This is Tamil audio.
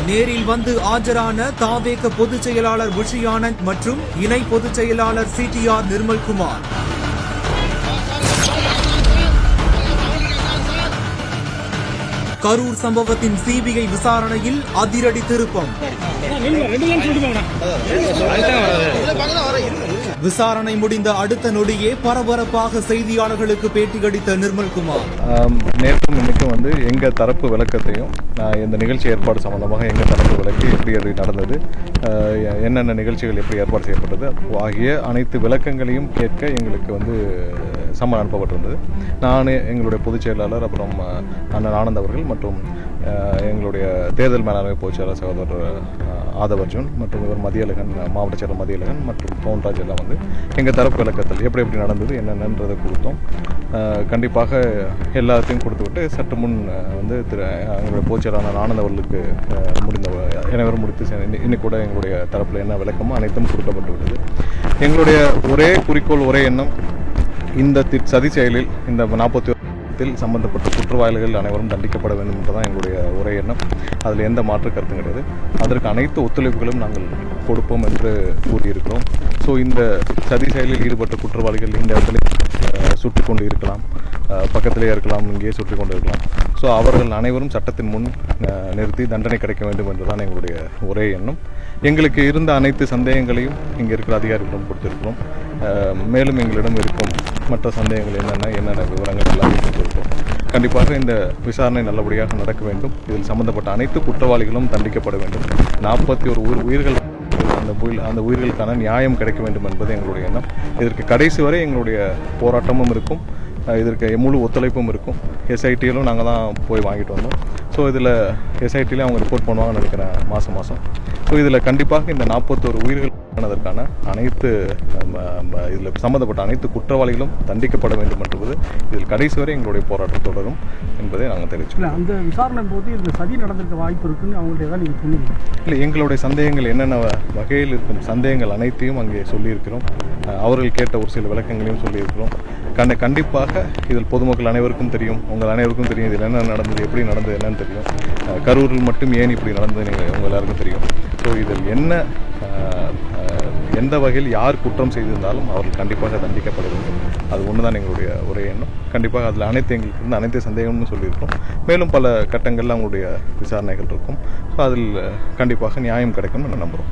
நேரில் வந்து ஆஜரான தாவேக பொதுச் செயலாளர் புஷி ஆனந்த் மற்றும் இணை பொதுச் செயலாளர் சிடிஆர் நிர்மல்குமார். கரூர் சம்பவத்தின் சிபிஐ விசாரணையில் அதிரடி திருப்பம். விசாரணை முடிந்த அடுத்த நொடியே பரபரப்பாக செய்தியாளர்களுக்கு பேட்டியளித்த நிர்மல்குமார். நேற்றும் இன்னைக்கும் வந்து எங்க தரப்பு விளக்கத்தையும் இந்த நிகழ்ச்சி ஏற்பாடு சம்பந்தமாக எங்க தரப்பு விளக்கு எப்படி நடந்தது, என்னென்ன நிகழ்ச்சிகள் எப்படி ஏற்பாடு செய்யப்பட்டது ஆகிய அனைத்து விளக்கங்களையும் கேட்க எங்களுக்கு வந்து சம்மன் அனுப்பப்பட்டிருந்தது. நான் எங்களுடைய பொதுச் செயலாளர் அப்புறம் அண்ணன் ஆனந்த் அவர்கள் மற்றும் எங்களுடைய தேர்தல் மேலாண்மை பொதுச் செயலாளர் சகோதரர் ஆதவர்ஜுன் மற்றும் இவர் மதியழகன், மாவட்ட செயலர் மதியழகன் மற்றும் பவுன்ராஜ் எல்லாம் வந்து எங்கள் தரப்பு விளக்கத்தில் எப்படி நடந்தது என்னென்னன்றதை கொடுத்தோம். கண்டிப்பாக எல்லாத்தையும் கொடுத்துவிட்டு சற்று முன் வந்து எங்களுடைய பொதுச் செயலாளர் ஆனந்த் அவர்களுக்கு அனைவரும் முடித்து இன்னைக்கு கூட எங்களுடைய தரப்பில் என்ன விளக்கமோ அனைத்தும் கொடுக்கப்பட்டு விட்டது. எங்களுடைய ஒரே குறிக்கோள், ஒரே எண்ணம், இந்த சதி செயலில் இந்த 41 சம்பந்தப்பட்ட குற்றவாளிகள் அனைவரும் தண்டிக்கப்பட வேண்டும் என்றுதான் எங்களுடைய ஒரே எண்ணம். அதில் எந்த மாற்று கருத்தும் கிடையாது. அதற்கு அனைத்து ஒத்துழைப்புகளும் நாங்கள் கொடுப்போம் என்று கூறியிருக்கிறோம். ஸோ இந்த சதி செயலில் ஈடுபட்ட குற்றவாளிகள் இந்த இடத்துல சுற்றி கொண்டு இருக்கலாம், பக்கத்திலே இருக்கலாம், இங்கே சுற்றி கொண்டு இருக்கலாம். ஸோ அவர்கள் அனைவரும் சட்டத்தின் முன் நிறுத்தி தண்டனை கிடைக்க வேண்டும் என்றுதான் எங்களுடைய ஒரே எண்ணம். எங்களுக்கு இருந்த அனைத்து சந்தேகங்களையும் இங்கே இருக்கிற அதிகாரிகளிடம் கொடுத்திருக்கிறோம். மேலும் எங்களிடம் இருக்கும் மற்ற சந்தேகங்கள் என்னென்ன விவரங்கள் எல்லாமே கொடுத்திருக்கிறோம். கண்டிப்பாக இந்த விசாரணை நல்லபடியாக நடக்க வேண்டும். இதில் சம்பந்தப்பட்ட அனைத்து குற்றவாளிகளும் தண்டிக்கப்பட வேண்டும். 41 உயிர்கள், அந்த உயிர்களுக்கான நியாயம் கிடைக்க வேண்டும் என்பது எங்களுடைய எண்ணம். இதற்கு கடைசி வரை எங்களுடைய போராட்டமும் இருக்கும், இதற்கு முழு ஒத்துழைப்பும் இருக்கும். எஸ்ஐடியிலும் நாங்கள் தான் போய் வாங்கிட்டு வந்தோம். ஸோ இதில் எஸ்ஐடியிலே அவங்க ரிப்போர்ட் பண்ணுவாங்கன்னு நினைக்கிறேன் மாதம். ஸோ இதில் கண்டிப்பாக இந்த 41 உயிர்கள் ஆனதற்கான அனைத்து இதில் சம்பந்தப்பட்ட அனைத்து குற்றவாளிகளும் தண்டிக்கப்பட வேண்டும் என்பது இதில் கடைசி வரை எங்களுடைய போராட்டம் தொடரும் என்பதை நாங்கள் தெரிவிச்சுக்கிறோம். அந்த விசாரணை போது இந்த சதி நடந்திருக்க வாய்ப்பு இருக்குன்னு அவங்கள்ட்ட தான் நீங்கள் சொன்னீங்க. இல்லை, எங்களுடைய சந்தேகங்கள் என்னென்ன வகையில் இருக்கும் சந்தேகங்கள் அனைத்தையும் அங்கே சொல்லியிருக்கிறோம். அவர்கள் கேட்ட ஒரு சில விளக்கங்களையும் சொல்லியிருக்கிறோம். கண்டிப்பாக இதில் பொதுமக்கள் அனைவருக்கும் தெரியும், உங்கள் அனைவருக்கும் தெரியும் இதில் என்ன நடந்தது, எப்படி நடந்தது என்னன்னு தெரியும். கரூரில் மட்டும் ஏன் இப்படி நடந்தது உங்கள் எல்லாருக்கும் தெரியும். ஸோ இதில் எந்த வகையில் யார் குற்றம் செய்திருந்தாலும் அவர்கள் கண்டிப்பாக தண்டிக்கப்பட வேண்டும். அது ஒன்று தான் எங்களுடைய ஒரே எண்ணம். கண்டிப்பாக அதில் எங்களுக்கு இருந்து அனைத்து சந்தேகம்னு சொல்லியிருக்கோம். மேலும் பல கட்டங்களில் அவங்களுடைய விசாரணைகள் இருக்கும். ஸோ அதில் கண்டிப்பாக நியாயம் கிடைக்கும்னு நம்புகிறோம்.